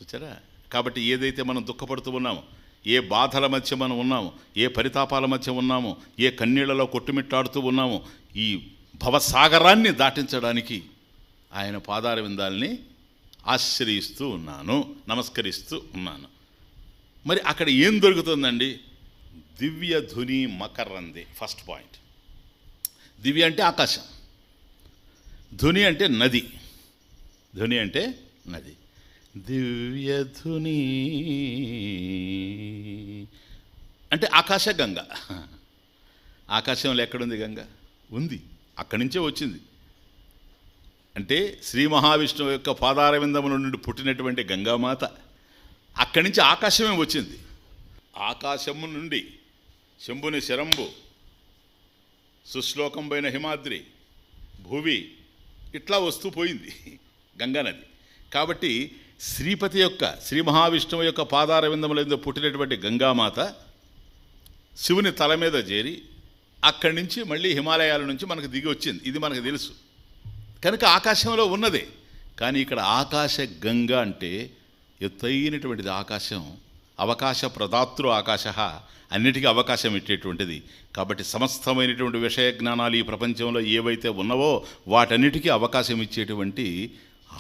చూచారా? కాబట్టి ఏదైతే మనం దుఃఖపడుతూ ఉన్నామో, ఏ బాధల మధ్య మనం ఉన్నామో, ఏ పరితాపాల మధ్య ఉన్నామో, ఏ కన్నీళ్లలో కొట్టుమిట్టాడుతూ ఉన్నామో, ఈ భవసాగరాన్ని దాటించడానికి ఆయన పాదార విందాల్ని ఆశ్రయిస్తూ ఉన్నాను, నమస్కరిస్తూ ఉన్నాను. మరి అక్కడ ఏం దొరుకుతుందండి? దివ్య ధుని మకరందే. First point. దివ్య అంటే ఆకాశం, ధుని అంటే నది, ధుని అంటే నది. దివ్య ధుని అంటే ఆకాశ గంగ. ఆకాశంలో ఎక్కడుంది గంగ? ఉంది, అక్కడి నుంచే వచ్చింది. అంటే శ్రీ మహావిష్ణువు యొక్క పాదార విందముల నుండి పుట్టినటువంటి గంగామాత అక్కడి నుంచి ఆకాశమే వచ్చింది. ఆకాశము నుండి శంభుని శరంభు, సుశ్లోకంపైన హిమాద్రి, భువి ఇట్లా వస్తూ పోయింది గంగానది. కాబట్టి శ్రీపతి యొక్క, శ్రీ మహావిష్ణువు యొక్క పాదార విందములందు పుట్టినటువంటి గంగామాత శివుని తల మీద చేరి అక్కడి నుంచి మళ్ళీ హిమాలయాల నుంచి మనకు దిగి వచ్చింది. ఇది మనకు తెలుసు కనుక ఆకాశంలో ఉన్నదే. కానీ ఇక్కడ ఆకాశ గంగ అంటే ఎత్తైనటువంటిది ఆకాశం. అవకాశ ప్రదాతృ ఆకాశ, అన్నిటికీ అవకాశం ఇచ్చేటువంటిది. కాబట్టి సమస్తమైనటువంటి విషయ జ్ఞానాలు ఈ ప్రపంచంలో ఏవైతే ఉన్నవో వాటన్నిటికీ అవకాశం ఇచ్చేటువంటి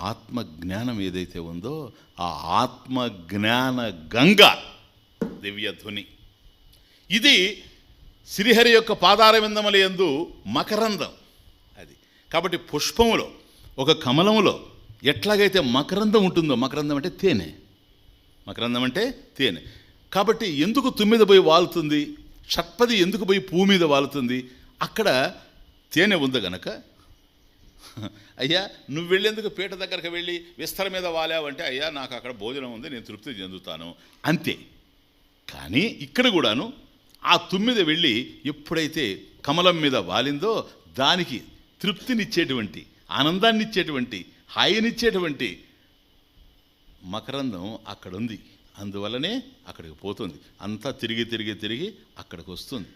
ఆత్మజ్ఞానం ఏదైతే ఉందో ఆ ఆత్మజ్ఞాన గంగ దివ్యధ్వని. ఇది శ్రీహరి యొక్క పాదార విందముల యందు మకరందం అది. కాబట్టి పుష్పములో, ఒక కమలములో ఎట్లాగైతే మకరందం ఉంటుందో, మకరందం అంటే తేనె, మకరందం అంటే తేనె. కాబట్టి ఎందుకు తుమ్మిద పోయి వాలుతుంది, షట్పది ఎందుకు పోయి పువ్వు మీద వాలుతుంది? అక్కడ తేనె ఉంది గనక. అయ్యా నువ్వు వెళ్ళేందుకు పీట దగ్గరకు వెళ్ళి విస్తర మీద వాలావంటే, అయ్యా నాకు అక్కడ భోజనం ఉంది, నేను తృప్తి చెందుతాను అంతే. కానీ ఇక్కడ కూడాను ఆ తుమ్మిద వెళ్ళి ఎప్పుడైతే కమలం మీద వాలిందో దానికి తృప్తినిచ్చేటువంటి, ఆనందాన్నిచ్చేటువంటి, హాయినిచ్చేటువంటి మకరందం అక్కడుంది. అందువల్లనే అక్కడికి పోతుంది. అంతా తిరిగి తిరిగి తిరిగి అక్కడికి వస్తుంది.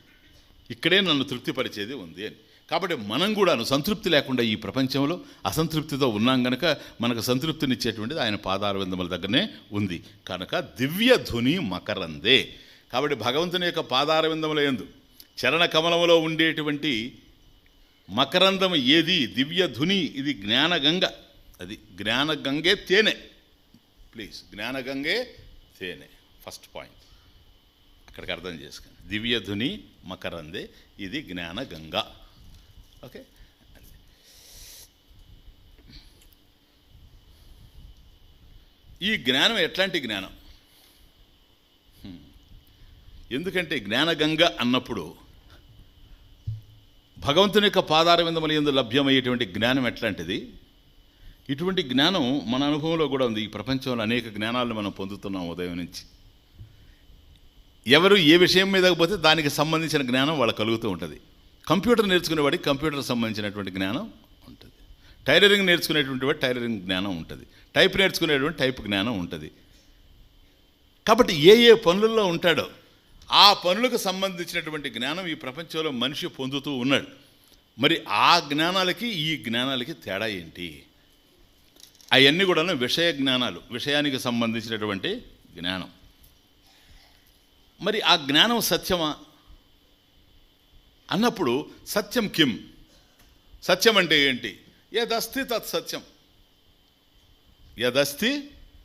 ఇక్కడే నన్ను తృప్తిపరిచేది ఉంది అని. కాబట్టి మనం కూడాను సంతృప్తి లేకుండా ఈ ప్రపంచంలో అసంతృప్తితో ఉన్నాం కనుక మనకు సంతృప్తినిచ్చేటువంటిది ఆయన పాదార విందముల దగ్గరనే ఉంది కనుక దివ్య ధుని మకరందే. కాబట్టి భగవంతుని యొక్క పాదార విందముల యందు చరణ కమలములో ఉండేటువంటి మకరందం ఏది? దివ్య ధుని. ఇది జ్ఞానగంగ. అది జ్ఞానగంగే తేనె. ప్లీజ్, జ్ఞానగంగే తేనె. ఫస్ట్ పాయింట్ అక్కడికి అర్థం చేసుకోండి. దివ్య ధుని మకరందే, ఇది జ్ఞానగంగ. ఓకే. ఈ జ్ఞానం ఎట్లాంటి జ్ఞానం? ఎందుకంటే జ్ఞానగంగ అన్నప్పుడు భగవంతుని యొక్క పాదార విందముల యందు లభ్యమయ్యేటువంటి జ్ఞానం ఎట్లాంటిది? ఇటువంటి జ్ఞానం మన అనుభవంలో కూడా ఉంది. ఈ ప్రపంచంలో అనేక జ్ఞానాలను మనం పొందుతున్నాం ఉదయం నుంచి. ఎవరు ఏ విషయం మీద పోతే దానికి సంబంధించిన జ్ఞానం వాళ్ళకు కలుగుతూ ఉంటుంది. కంప్యూటర్ నేర్చుకునేవాడికి కంప్యూటర్ సంబంధించినటువంటి జ్ఞానం ఉంటుంది. టైలరింగ్ నేర్చుకునేటువంటి వాడు టైలరింగ్ జ్ఞానం ఉంటుంది. టైప్ నేర్చుకునేటువంటి టైప్ జ్ఞానం ఉంటుంది. కాబట్టి ఏ ఏ పనులలో ఉంటాడో ఆ పనులకు సంబంధించినటువంటి జ్ఞానం ఈ ప్రపంచంలో మనిషి పొందుతూ ఉన్నాడు. మరి ఆ జ్ఞానాలకి ఈ జ్ఞానాలకి తేడా ఏంటి? అవన్నీ కూడా విషయ జ్ఞానాలు, విషయానికి సంబంధించినటువంటి జ్ఞానం. మరి ఆ జ్ఞానం సత్యమా అన్నప్పుడు సత్యం కిం? సత్యం అంటే ఏంటి? యదస్తి తత్ సత్యం, యదస్తి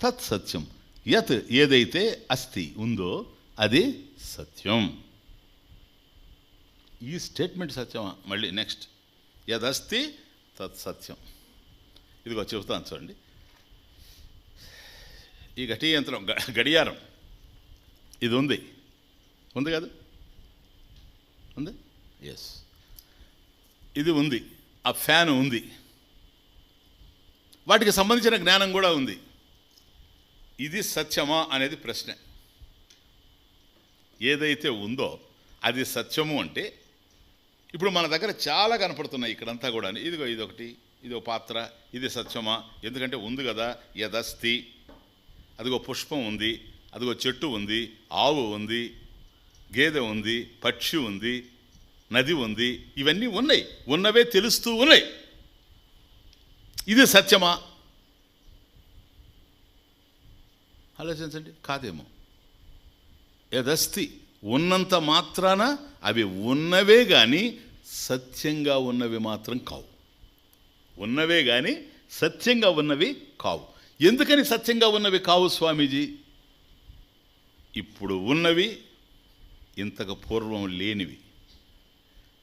తత్ సత్యం. యత్ ఏదైతే అస్తి ఉందో అది సత్యం. ఈ స్టేట్మెంట్ సత్యమా? మళ్ళీ నెక్స్ట్, యదస్తి తత్ సత్యం. ఇదిగో చెబుతాను చూడండి. ఈ ఘటీ యంత్రం, గడియారం ఇది ఉంది కదా? ఉంది, ఎస్. ఇది ఉంది, ఆ ఫ్యాన్ ఉంది, వాటికి సంబంధించిన జ్ఞానం కూడా ఉంది. ఇది సత్యమా అనేది ప్రశ్న. ఏదైతే ఉందో అది సత్యము అంటే ఇప్పుడు మన దగ్గర చాలా కనపడుతున్నాయి ఇక్కడంతా కూడా. ఇదిగో ఇదొకటి, ఇదో పాత్ర, ఇది సత్యమా? ఎందుకంటే ఉంది కదా, యదస్తి. అదిగో పుష్పం ఉంది, అదిగో చెట్టు ఉంది, ఆవు ఉంది, గేదె ఉంది, పక్షి ఉంది, నది ఉంది, ఇవన్నీ ఉన్నాయి, ఉన్నవే తెలుస్తూ ఉన్నాయి. ఇది సత్యమా? ఆలోచించండి, కాదేమో. యదస్తి, ఉన్నంత మాత్రాన అవి ఉన్నవే కానీ సత్యంగా ఉన్నవి మాత్రం కావు. ఉన్నవే కానీ సత్యంగా ఉన్నవి కావు. ఎందుకని సత్యంగా ఉన్నవి కావు స్వామీజీ? ఇప్పుడు ఉన్నవి ఇంతకు పూర్వం లేనివి.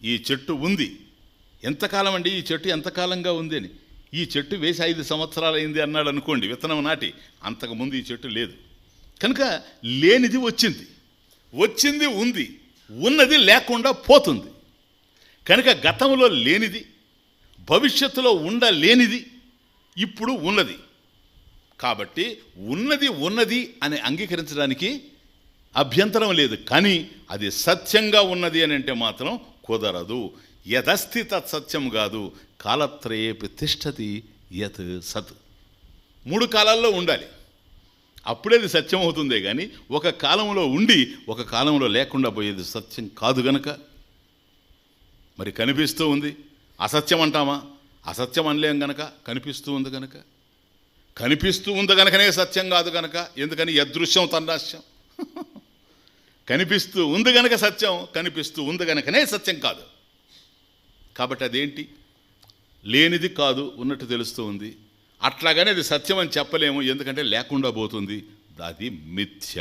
ఈ చెట్టు ఉంది, ఎంతకాలం అండి ఈ చెట్టు ఎంతకాలంగా ఉంది అని. ఈ చెట్టు వేసి 5 సంవత్సరాలు అయింది అన్నాడు అనుకోండి, విత్తనం నాటి. అంతకుముందు ఈ చెట్టు లేదు కనుక లేనిది వచ్చింది, వచ్చింది ఉంది, ఉన్నది లేకుండా పోతుంది. కనుక గతంలో లేనిది, భవిష్యత్తులో ఉండలేనిది ఇప్పుడు ఉన్నది. కాబట్టి ఉన్నది ఉన్నది అని అంగీకరించడానికి అభ్యంతరం లేదు. కానీ అది సత్యంగా ఉన్నది అని అంటే మాత్రం కుదరదు. యదస్తి తత్ సత్యం కాదు, కాలత్రయే ప్రతిష్టతి యత్ సత్. 3 కాలాల్లో ఉండాలి, అప్పుడేది సత్యం అవుతుందే కానీ ఒక కాలంలో ఉండి ఒక కాలంలో లేకుండా పోయేది సత్యం కాదు గనక. మరి కనిపిస్తూ ఉంది, అసత్యం అంటామా? అసత్యం అనలేం గనక, కనిపిస్తూ ఉంది గనక. కనిపిస్తూ ఉంది గనకనే సత్యం కాదు గనక. ఎందుకని? యదృశ్యం తన్నాశ్యం. కనిపిస్తూ ఉంది గనక సత్యం, కనిపిస్తూ ఉంది గనకనే సత్యం కాదు. కాబట్టి అదేంటి? లేనిది కాదు, ఉన్నట్టు తెలుస్తూ ఉంది. అట్లాగనే అది సత్యం అని చెప్పలేము, ఎందుకంటే లేకుండా పోతుంది. అది మిథ్య,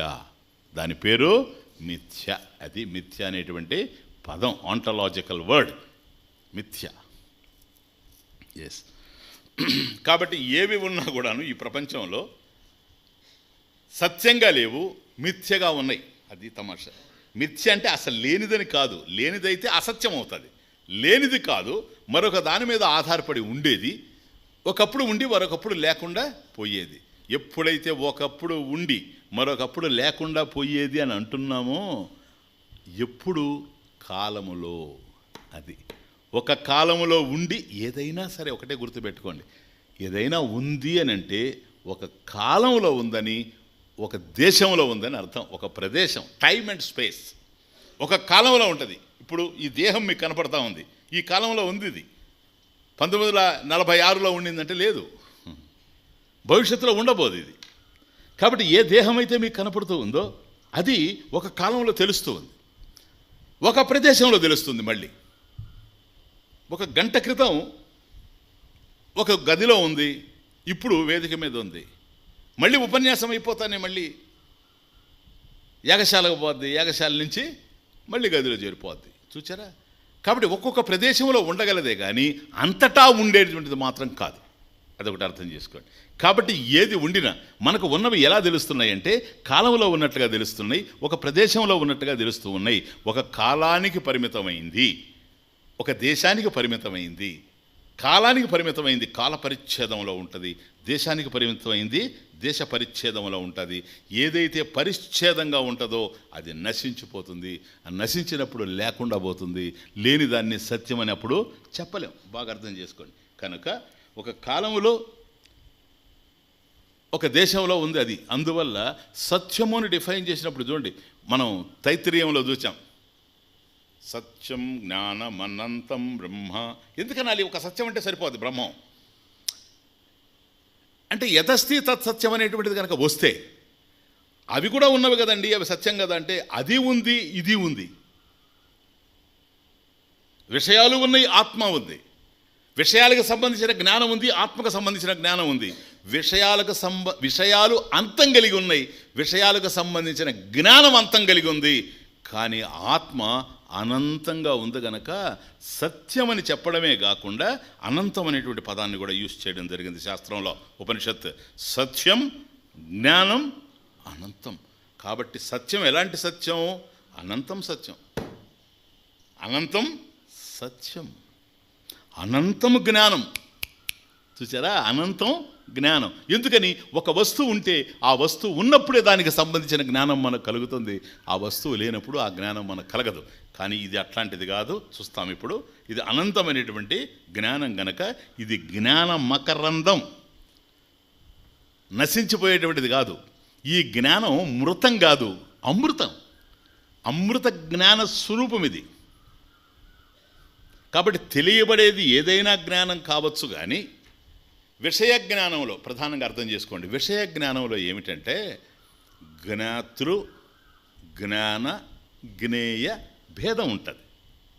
దాని పేరు మిథ్య. అది మిథ్య అనేటువంటి పదం, ఆంటలాజికల్ వర్డ్ మిథ్య. ఎస్. కాబట్టి ఏవి ఉన్నా కూడాను ఈ ప్రపంచంలో సత్యంగా లేవు, మిథ్యగా ఉన్నాయి. అది తమాషా. మిథ్య అంటే అసలు లేనిదని కాదు, లేనిదైతే అసత్యం అవుతుంది. లేనిది కాదు, మరొక దాని మీద ఆధారపడి ఉండేది. ఒకప్పుడు ఉండి మరొకప్పుడు లేకుండా పోయేది. ఎప్పుడైతే ఒకప్పుడు ఉండి మరొకప్పుడు లేకుండా పోయేది అని అంటున్నామో, ఎప్పుడు? కాలములో. అది ఒక కాలములో ఉండి ఏదైనా సరే ఒకటే గుర్తుపెట్టుకోండి, ఏదైనా ఉంది అని అంటే ఒక కాలంలో ఉందని, ఒక దేశంలో ఉందని అర్థం. ఒక ప్రదేశం, టైమ్ అండ్ స్పేస్ ఒక కాలంలో ఉంటుంది. ఇప్పుడు ఈ దేహం మీకు కనపడతా ఉంది, ఈ కాలంలో ఉంది. ఇది 1946లో ఉండిందంటే లేదు, భవిష్యత్తులో ఉండబోదు ఇది. కాబట్టి ఏ దేహం అయితే మీకు కనపడుతూ ఉందో అది ఒక కాలంలో తెలుస్తూ ఉంది, ఒక ప్రదేశంలో తెలుస్తుంది. మళ్ళీ 1 గంట క్రితం ఒక గదిలో ఉంది, ఇప్పుడు వేదిక మీద ఉంది. మళ్ళీ ఉపన్యాసం అయిపోతానే మళ్ళీ యాగశాలకు పోద్ది, యాగశాల నుంచి మళ్ళీ గదిలో చేరిపోద్ది. చూచారా? కాబట్టి ఒక్కొక్క ప్రదేశంలో ఉండగలదే కానీ అంతటా ఉండేటువంటిది మాత్రం కాదు. అదొకటి అర్థం చేసుకోండి. కాబట్టి ఏది ఉండినా మనకు ఉన్నవి ఎలా తెలుస్తున్నాయి అంటే కాలంలో ఉన్నట్టుగా తెలుస్తున్నాయి, ఒక ప్రదేశంలో ఉన్నట్టుగా తెలుస్తూ ఉన్నాయి. ఒక కాలానికి పరిమితమైంది, ఒక దేశానికి పరిమితమైంది, కాలానికి పరిమితమైంది, కాల పరిచ్ఛేదంలో ఉంటుంది. దేశానికి పరిమితమైంది, దేశ పరిచ్ఛేదంలో ఉంటుంది. ఏదైతే పరిచ్ఛేదంగా ఉంటుందో అది నశించిపోతుంది. నశించినప్పుడు లేకుండా పోతుంది. లేని దాన్ని సత్యం అని అప్పుడు చెప్పలేం. బాగా అర్థం చేసుకోండి. కనుక ఒక కాలంలో ఒక దేశంలో ఉంది అది. అందువల్ల సత్యముని డిఫైన్ చేసినప్పుడు చూడండి, మనం తైత్తిరీయంలో చూసాం, సత్యం జ్ఞానమనంతం బ్రహ్మ. ఎందుకనాలి? ఒక సత్యం అంటే సరిపోదు. బ్రహ్మం అంటే యథస్థి తత్సత్యం అనేటువంటిది కనుక వస్తే అవి కూడా ఉన్నవి కదండి, అవి సత్యం కదా అంటే అది ఉంది, ఇది ఉంది. విషయాలు ఉన్నాయి, ఆత్మ ఉంది. విషయాలకు సంబంధించిన జ్ఞానం ఉంది, ఆత్మకు సంబంధించిన జ్ఞానం ఉంది. విషయాలు అంతం కలిగి ఉన్నాయి, విషయాలకు సంబంధించిన జ్ఞానం అంతం కలిగి ఉంది. కానీ ఆత్మ అనంతంగా ఉంది గనక సత్యమని చెప్పడమే కాకుండా అనంతం అనేటువంటి పదాన్ని కూడా యూజ్ చేయడం జరిగింది శాస్త్రంలో. ఉపనిషత్ సత్యం, జ్ఞానం, అనంతం. కాబట్టి సత్యం ఎలాంటి సత్యం? అనంతం సత్యం, అనంతం సత్యం, అనంతం జ్ఞానం. చూసారా? అనంతం జ్ఞానం. ఎందుకని? ఒక వస్తువు ఉంటే ఆ వస్తువు ఉన్నప్పుడే దానికి సంబంధించిన జ్ఞానం మనకు కలుగుతుంది. ఆ వస్తువు లేనప్పుడు ఆ జ్ఞానం మనకు కలగదు. కానీ ఇది అట్లాంటిది కాదు, చూస్తాం ఇప్పుడు. ఇది అనంతమైనటువంటి జ్ఞానం గనక ఇది జ్ఞాన మకరందం, నశించిపోయేటువంటిది కాదు. ఈ జ్ఞానం మృతం కాదు, అమృతం. అమృత జ్ఞాన స్వరూపం ఇది. కాబట్టి తెలియబడేది ఏదైనా జ్ఞానం కావచ్చు. కానీ విషయ జ్ఞానంలో ప్రధానంగా అర్థం చేసుకోండి. విషయ జ్ఞానంలో ఏమిటంటే జ్ఞాతృ జ్ఞాన జ్ఞేయ భేదం ఉంటుంది.